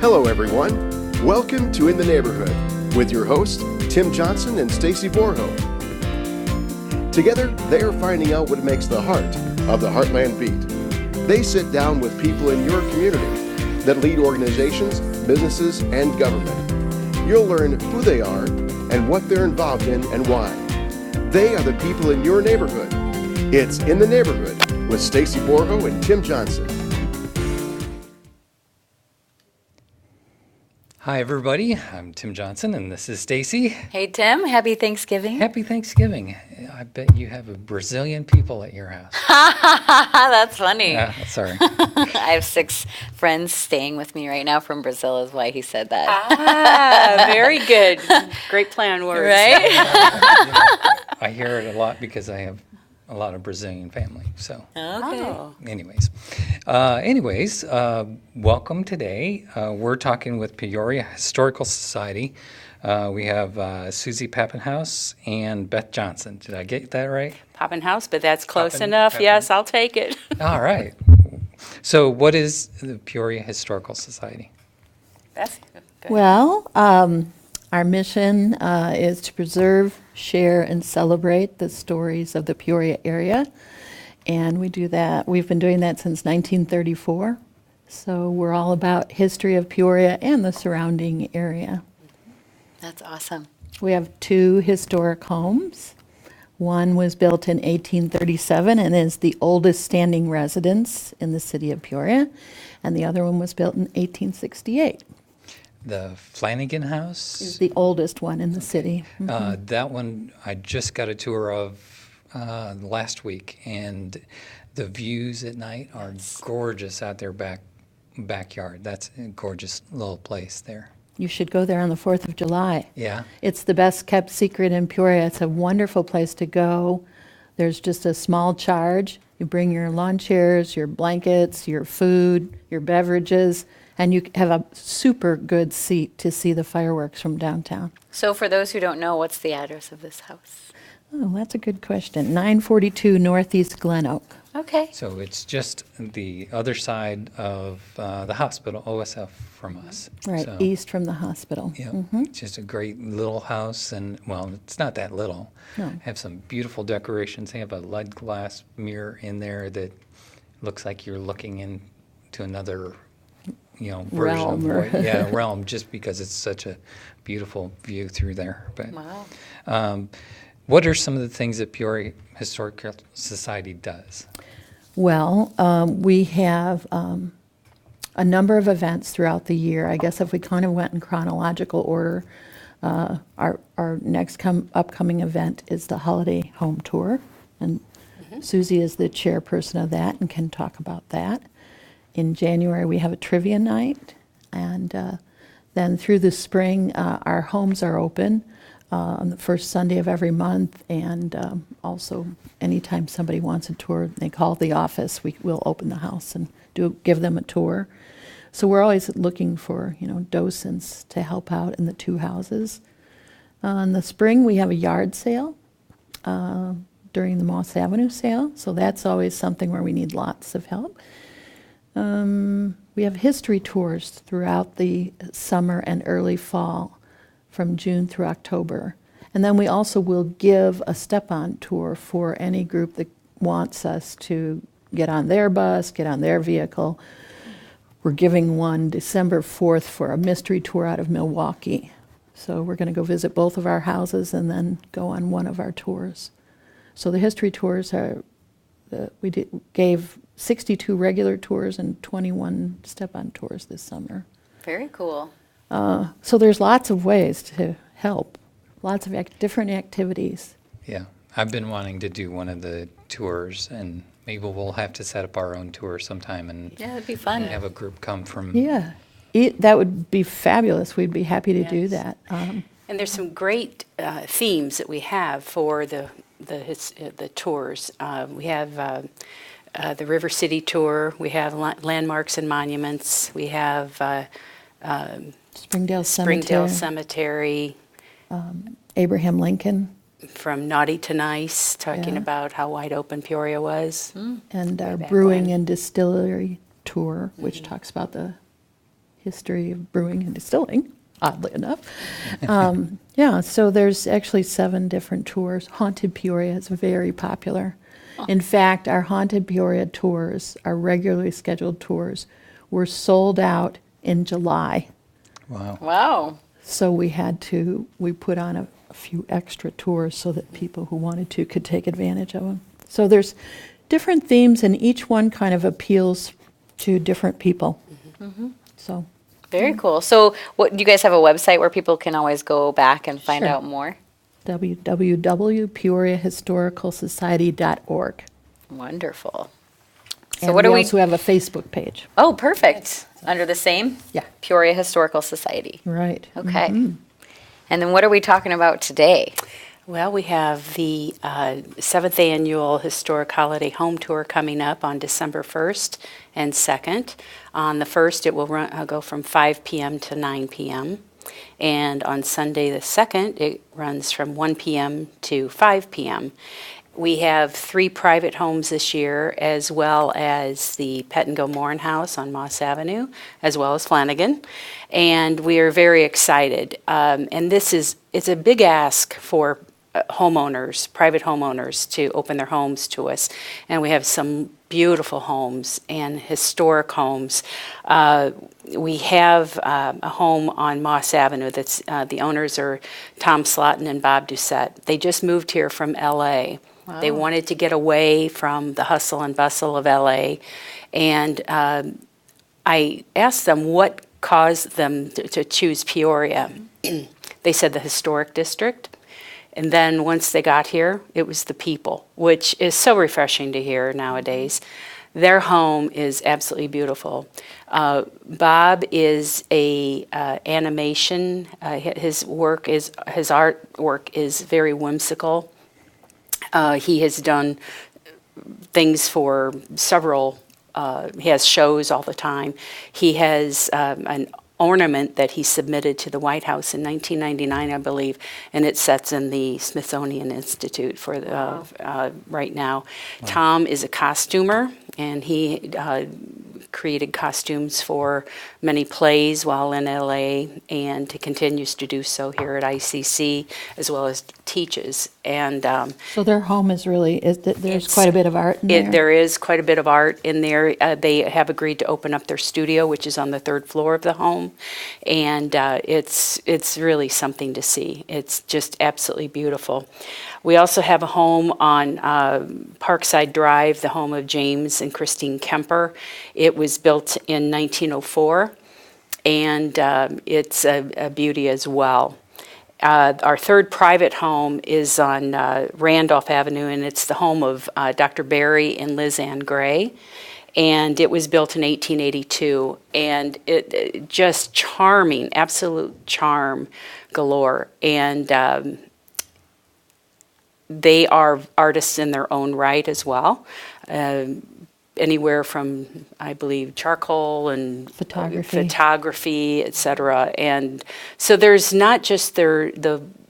Hello, everyone. Welcome to In the Neighborhood with your hosts, Tim Johnson and Stacy Borho. Together, they are finding out what makes the heart of the Heartland beat. They sit down with people in your community that lead organizations, businesses, and government. You'll learn who they are and what they're involved in and why. They are the people in your neighborhood. It's In the Neighborhood with Stacy Borho and Tim Johnson. Hi, everybody. I'm Tim Johnson, and this is Stacy. Hey, Tim. Happy Thanksgiving. Happy Thanksgiving. I bet you have a Brazilian people at your house. That's funny. Sorry. I have 6 friends staying with me right now from Brazil, is why he said that. Very good. Great plan words. Right? I hear it a lot because I have a lot of Brazilian family. So, Okay. anyways, welcome today. We're talking with Peoria Historical Society. We have Susie Papenhouse and Beth Johnson. Did I get that right? Papenhouse, but that's close enough. Yes, I'll take it. All right. So what is the Peoria Historical Society? Beth? Good. Well, our mission is to preserve, share, and celebrate the stories of the Peoria area. And we do that. We've been doing that since 1934. So we're all about history of Peoria and the surrounding area. That's awesome. We have 2 historic homes. One was built in 1837 and is the oldest standing residence in the city of Peoria. And the other one was built in 1868. The Flanagan House? Is the oldest one in the city. That one I just got a tour of last week, and the views at night are gorgeous out there backyard. That's a gorgeous little place there. You should go there on the 4th of July. Yeah. It's the best kept secret in Peoria. It's a wonderful place to go. There's just a small charge. You bring your lawn chairs, your blankets, your food, your beverages, and you have a super good seat to see the fireworks from downtown. So for those who don't know, what's the address of this house? Oh, that's a good question. 942 Northeast Glen Oak. Okay. So it's just the other side of the hospital, OSF, from us. Right, So, east from the hospital. yeah, it's just a great little house, and, well, it's not that little. No. Have some beautiful decorations. They have a lead glass mirror in there that looks like you're looking into another, version Realm, of or- realm, just because it's such a beautiful view through there. But Wow. what are some of the things that Peoria Historical Society does? Well, we have a number of events throughout the year. I guess if we kind of went in chronological order, our next upcoming event is the Holiday Home Tour, and Susie is the chairperson of that and can talk about that. In January, we have a trivia night, and then through the spring, our homes are open on the first Sunday of every month, and also anytime somebody wants a tour, they call the office, we'll open the house and give them a tour. So we're always looking for, docents to help out in the 2 houses. In the spring, we have a yard sale during the Moss Avenue sale, so that's always something where we need lots of help. We have history tours throughout the summer and early fall, from June through October. And then we also will give a step-on tour for any group that wants us to get on their bus, get on their vehicle. We're giving one December 4th for a mystery tour out of Milwaukee. So we're going to go visit both of our houses and then go on one of our tours. So the history tours gave 62 regular tours and 21 step-on tours this summer. Very cool. So there's lots of ways to help, lots of different activities. Yeah, I've been wanting to do one of the tours, and maybe we'll have to set up our own tour sometime and Yeah, that'd be fun. have a group come from. Yeah, that would be fabulous. We'd be happy to do Yes. that. And there's some great themes that we have for the tours. We have the River City tour. We have landmarks and monuments. We have Springdale Springdale Cemetery, Cemetery. Abraham Lincoln, From naughty to nice, talking Yeah. about how wide open Peoria was. and our back brewing when. and distillery tour, which talks about the history of brewing and distilling, oddly enough. Yeah, so there's actually 7 different tours. Haunted Peoria is very popular. In fact, our Haunted Peoria tours, our regularly scheduled tours, were sold out in July. Wow. Wow. So we put on a few extra tours so that people who wanted to could take advantage of them. So there's different themes, and each one kind of appeals to different people. So Very cool. So, what do you guys have a website where people can always go back and find Sure. out more? www.peoriahistoricalsociety.org. Wonderful. So, And what we do we? also have a Facebook page. Oh, perfect. Under the same? Yeah. Peoria Historical Society. Right. Okay. And then what are we talking about today? Well, we have the 7th Annual Historic Holiday Home Tour coming up on December 1st and 2nd. On the 1st, it will go from 5 p.m. to 9 p.m. And on Sunday the 2nd, it runs from 1 p.m. to 5 p.m. We have 3 private homes this year, as well as the Pet and Gilmoren House on Moss Avenue, as well as Flanagan. And we are very excited. And it's a big ask for homeowners, private homeowners, to open their homes to us. And we have some beautiful homes and historic homes. We have a home on Moss Avenue that's the owners are Tom Slotin and Bob Doucette. They just moved here from L.A. Wow. They wanted to get away from the hustle and bustle of L.A. And I asked them what caused them to choose Peoria. They said the historic district. And then once they got here, it was the people, which is so refreshing to hear nowadays. Their home is absolutely beautiful. Bob is a animation. His artwork is very whimsical. He has done things for several. He has shows all the time. He has an ornament that he submitted to the White House in 1999, I believe, and it sits in the Smithsonian Institute for right now. Wow. Tom is a costumer, and he created costumes for many plays while in LA, and he continues to do so here at ICC, as well as teaches. And So their home is really, there's quite a bit of art in there? There is quite a bit of art in there. They have agreed to open up their studio, which is on the 3rd floor of the home, and it's really something to see. It's just absolutely beautiful. We also have a home on Parkside Drive, the home of James and Christine Kemper. It was built in 1904, and it's a beauty as well. Our 3rd private home is on Randolph Avenue, and it's the home of Dr. Barry and Liz Ann Gray. And it was built in 1882, and it just charming, absolute charm galore. And they are artists in their own right as well. Anywhere from, I believe, charcoal and photography, etc. And so there's not just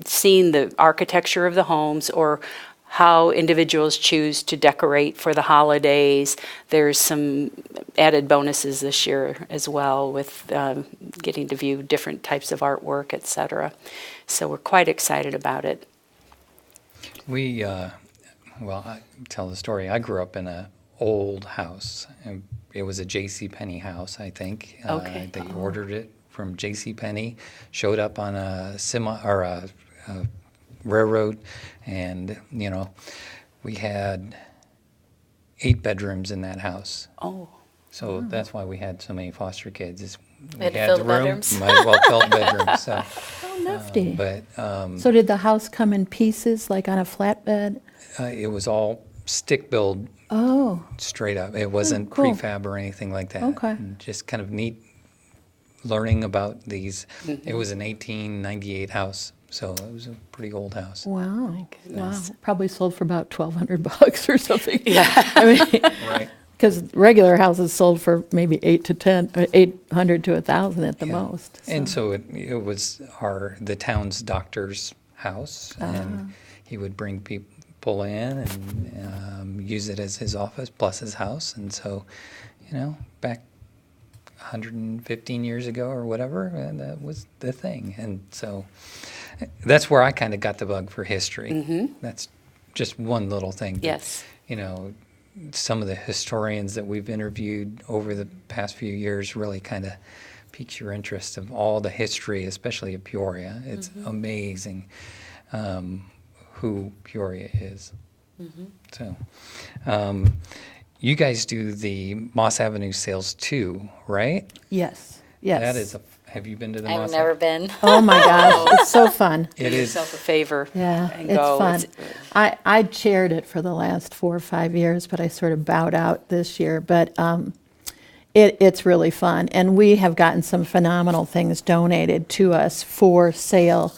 seeing the architecture of the homes or how individuals choose to decorate for the holidays. There's some added bonuses this year as well with getting to view different types of artwork, etc. So we're quite excited about it. I tell the story. I grew up in an old house. And it was a J.C. Penney house, I think. Okay. They ordered it from J.C. Penney, showed up on a railroad, and we had 8 bedrooms in that house. Oh. So that's why we had so many foster kids. We had to fill the bedrooms. Might as well fill the bedrooms. So. Oh, nifty. So did the house come in pieces, like on a flatbed? It was all stick build. Oh. Straight up. It wasn't cool. prefab or anything like that. Okay. And just kind of neat learning about these. It was an 1898 house, so it was a pretty old house. Wow. Wow. Probably sold for about $1,200 or something. Yeah. I mean, Right. because regular houses sold for maybe $800 to $1,000 at the most. And so it was the town's doctor's house, and he would bring people in and use it as his office plus his house. And so, back 115 years ago or whatever, and that was the thing. And so that's where I kind of got the bug for history. That's just one little thing. But, Yes. you know, some of the historians that we've interviewed over the past few years really kind of piques your interest of all the history, especially of Peoria. It's amazing who Peoria is. So, you guys do the Moss Avenue sales too, right? Yes, yes. That is have you been to the I've Moss never been. Oh my gosh, it's so fun. It Do is. yourself a favor. Yeah, and it's go. fun. I chaired it for the last 4 or 5 years, but I sort of bowed out this year. But it's really fun, and we have gotten some phenomenal things donated to us for sale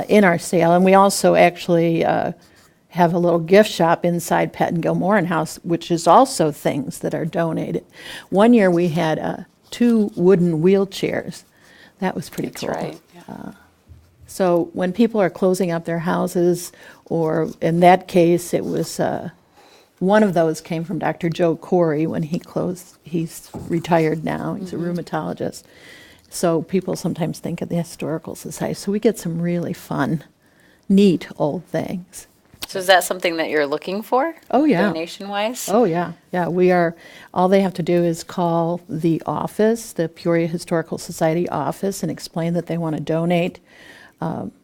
in our sale, and we also actually have a little gift shop inside Pet and Gilmoran House, which is also things that are donated. One year we had 2 wooden wheelchairs. That was pretty That's cool. right. Yeah. So when people are closing up their houses, or in that case, it was one of those came from Dr. Joe Corey when he closed. He's retired now. He's a rheumatologist. So people sometimes think of the Historical Society. So we get some really fun, neat old things. So is that something that you're looking for? Oh, yeah. Donation-wise? Oh, yeah, yeah, we are, all they have to do is call the office, the Peoria Historical Society office, and explain that they want to donate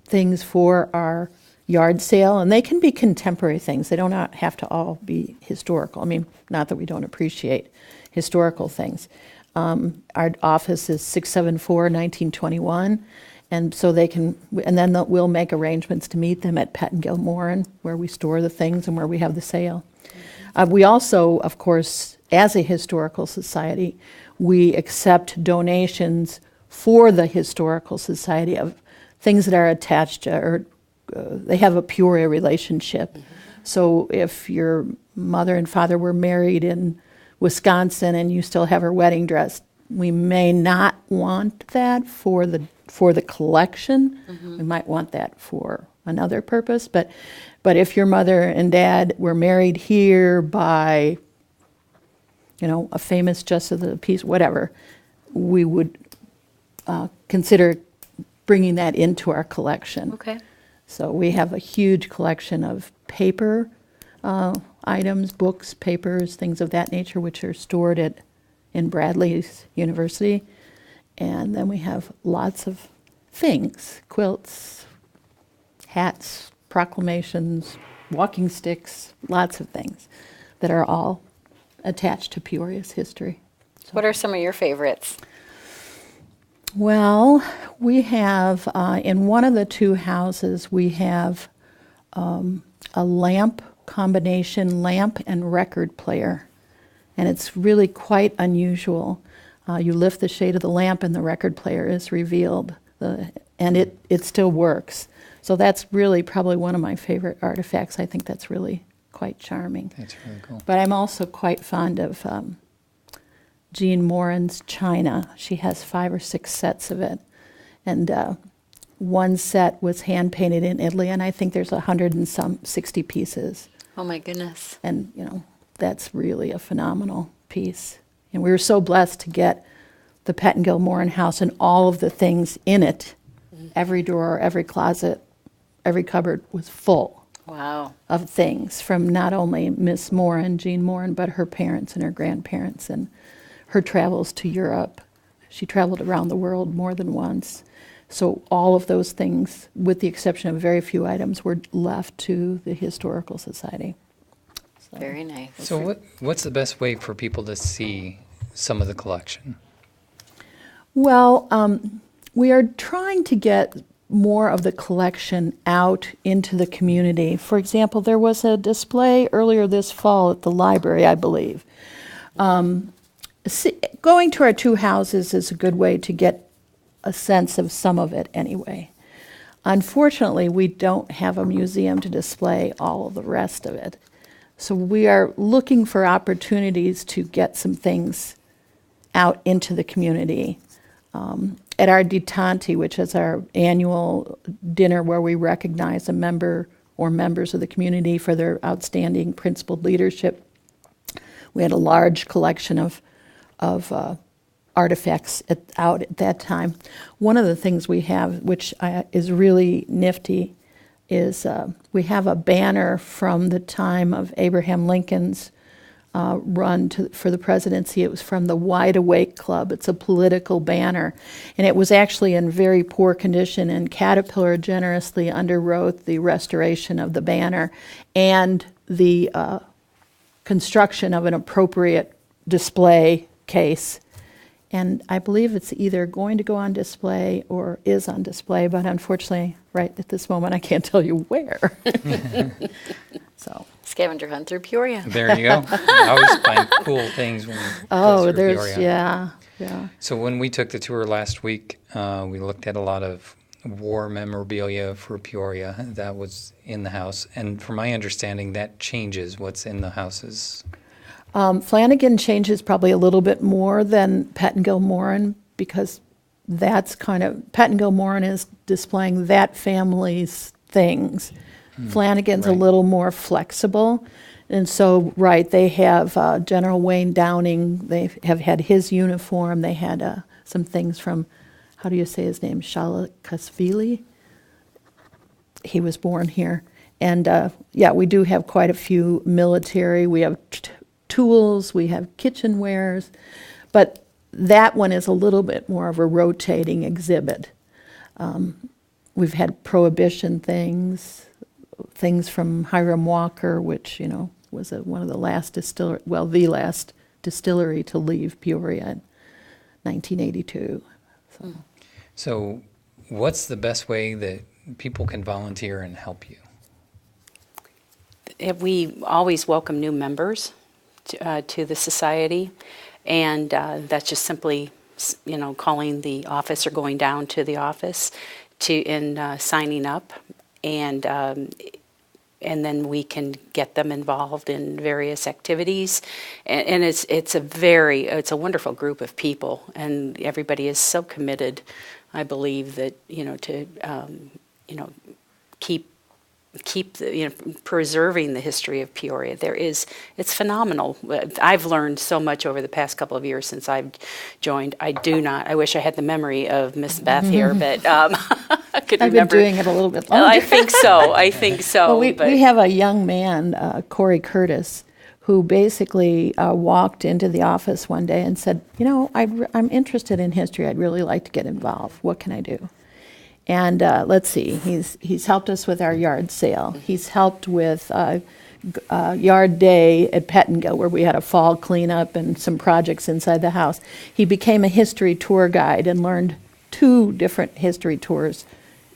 things for our yard sale, and they can be contemporary things. They don't have to all be historical. I mean, not that we don't appreciate historical things. Our office is 674-1921, and so they can, and then we'll make arrangements to meet them at Pet and Gilmoran, where we store the things and where we have the sale. We also, of course, as a historical society, we accept donations for the Historical Society of things that are attached to, or they have a Peoria relationship. So if your mother and father were married in Wisconsin and you still have her wedding dress, we may not want that for the collection. We might want that for another purpose. But if your mother and dad were married here by, a famous justice of the peace, whatever, we would consider bringing that into our collection. Okay. So we have a huge collection of paper items, books, papers, things of that nature, which are stored in Bradley's University. And then we have lots of things, quilts, hats, proclamations, walking sticks, lots of things that are all attached to Peoria's history. What are some of your favorites? Well, we have, in one of the 2 houses, we have a lamp combination, lamp and record player. And it's really quite unusual. You lift the shade of the lamp and the record player is revealed. And it still works. So that's really probably one of my favorite artifacts. I think that's really quite charming. That's really cool. But I'm also quite fond of Jean Morin's china. She has 5 or 6 sets of it. And one set was hand-painted in Italy, and I think there's 160 pieces. Oh my goodness. And, that's really a phenomenal piece. And we were so blessed to get the Pet and Gilmoran house and all of the things in it. Every drawer, every closet, every cupboard was full. Wow. Of things from not only Miss Morin, Jean Morin, but her parents and her grandparents and her travels to Europe. She traveled around the world more than once. So all of those things, with the exception of very few items, were left to the Historical Society. So, Very nice. So what's the best way for people to see some of the collection? well, we are trying to get more of the collection out into the community. For example, there was a display earlier this fall at the library, I believe. Going to our 2 houses is a good way to get a sense of some of it anyway. Unfortunately, we don't have a museum to display all of the rest of it. So we are looking for opportunities to get some things out into the community. At our detente, which is our annual dinner where we recognize a member or members of the community for their outstanding principled leadership, we had a large collection of artifacts out at that time. One of the things we have, which is really nifty, is we have a banner from the time of Abraham Lincoln's run for the presidency. It was from the Wide Awake Club. It's a political banner, and it was actually in very poor condition, and Caterpillar generously underwrote the restoration of the banner and the construction of an appropriate display case. And I believe it's either going to go on display or is on display, but unfortunately, right at this moment, I can't tell you where. So. Scavenger hunt through Peoria. There you go. I always find cool things when we go through there's, Peoria. yeah. So when we took the tour last week, we looked at a lot of war memorabilia for Peoria that was in the house. And from my understanding, that changes what's in the houses. Flanagan changes probably a little bit more than Pettengill-Morin, because that's kind of, Pettengill-Morin is displaying that family's things. Flanagan's a little more flexible. And so, right, they have General Wayne Downing, they have had his uniform, they had some things from, how do you say his name, Shalikashvili? He was born here. And we do have quite a few military, we have tools, we have kitchenwares, but that one is a little bit more of a rotating exhibit. We've had Prohibition things from Hiram Walker, which, was one of the last the last distillery to leave Peoria in 1982. So what's the best way that people can volunteer and help you? We always welcome new members to the society, and that's just simply, calling the office or going down to the office and signing up, and then we can get them involved in various activities, and it's a wonderful group of people, and everybody is so committed. I believe that to keep preserving the history of Peoria. It's phenomenal. I've learned so much over the past couple of years since I've joined. I wish I had the memory of Miss Beth here, but I could remember. I've been doing it a little bit longer. I think so. Well, we have a young man, Corey Curtis, who basically walked into the office one day and said, I'm interested in history. I'd really like to get involved. What can I do? And let's see, he's helped us with our yard sale. He's helped with yard day at Pettengill, where we had a fall cleanup and some projects inside the house. He became a history tour guide and learned 2 different history tours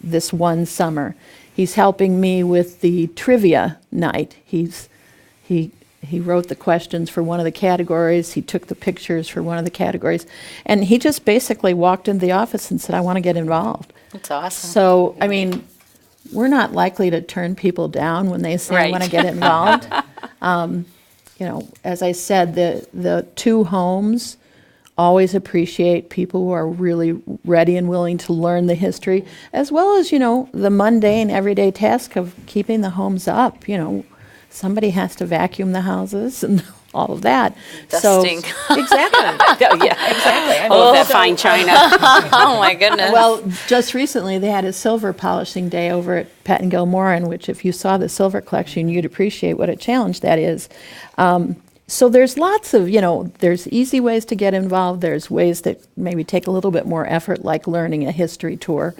this one summer. He's helping me with the trivia night. He wrote the questions for one of the categories. He took the pictures for one of the categories. And he just basically walked into the office and said, I want to get involved. That's awesome. So, we're not likely to turn people down when they say, I want to get involved. As I said, the 2 homes always appreciate people who are really ready and willing to learn the history, as well as, the mundane, everyday task of keeping the homes up. Somebody has to vacuum the houses and all of that. Dusting. So, exactly. Exactly. I love that fine china. Oh my goodness. Well, just recently they had a silver polishing day over at Pettengill-Morin, which if you saw the silver collection, you'd appreciate what a challenge that is. So there's lots of, there's easy ways to get involved. There's ways that maybe take a little bit more effort, like learning a history tour.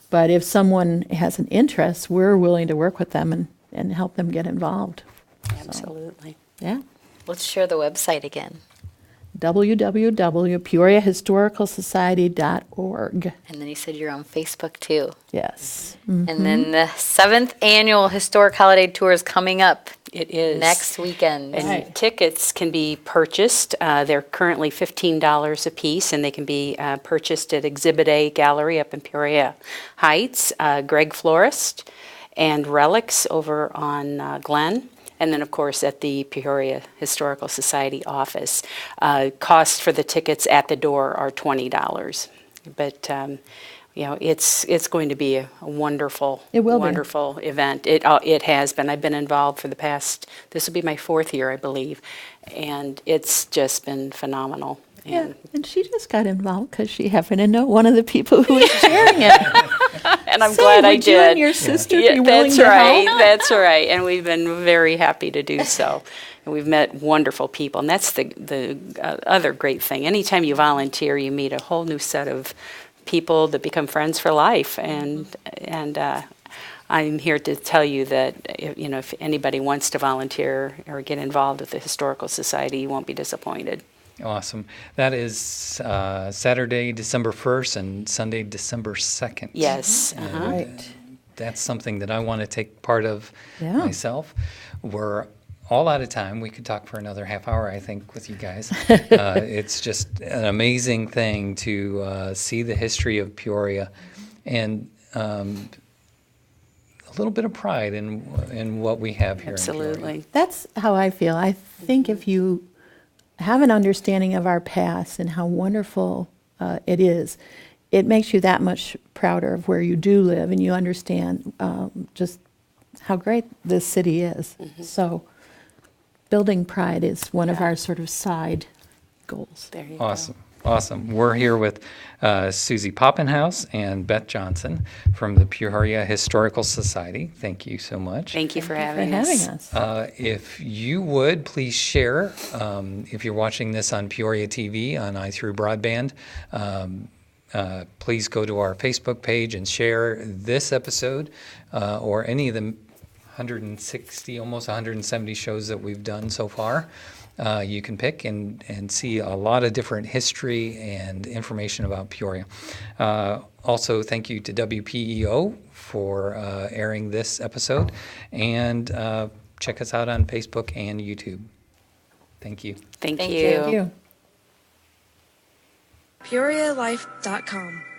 But if someone has an interest, we're willing to work with them and help them get involved. Absolutely. So, yeah. Let's share the website again. www.peoriahistoricalsociety.org. And then you said you're on Facebook too. Yes. And then the 7th annual Historic Holiday Tour is coming up. It is. Next weekend. And tickets can be purchased. They're currently $15 a piece, and they can be purchased at Exhibit A Gallery up in Peoria Heights, Greg Florist, and Relics over on Glen. And then, of course, at the Peoria Historical Society office. Costs for the tickets at the door are $20. But, it's going to be a wonderful, wonderful event. It has been. I've been involved for this will be my 4th year, I believe. And it's just been phenomenal. Yeah, and she just got involved because she happened to know one of the people who was chairing it. And I'm Say, glad I would you did. and your sister Yeah, be willing that's to right. help? That's right. And we've been very happy to do so. And we've met wonderful people. And that's the other great thing. Anytime you volunteer, you meet a whole new set of people that become friends for life. And I'm here to tell you that if anybody wants to volunteer or get involved with the Historical Society, you won't be disappointed. Awesome. That is Saturday, December 1st and Sunday, December 2nd. Yes. Right. That's something that I want to take part of Yeah. myself. We're all out of time. We could talk for another half hour, I think, with you guys. It's just an amazing thing to see the history of Peoria and a little bit of pride in what we have here in Peoria. Absolutely. That's how I feel. I think if you have an understanding of our past and how wonderful it is, it makes you that much prouder of where you do live, and you understand just how great this city is. So building pride is one of our sort of side goals. There you Awesome. Awesome. We're here with Susie Papenhouse and Beth Johnson from the Peoria Historical Society. Thank you so much. Thank you for For having having us. us. If you would, please share. If you're watching this on Peoria TV, on iThrough Broadband, please go to our Facebook page and share this episode or any of the 160, almost 170 shows that we've done so far. You can pick and see a lot of different history and information about Peoria. Also, thank you to WPEO for airing this episode, and check us out on Facebook and YouTube. Thank you. Thank Thank you. Thank you. PeoriaLife.com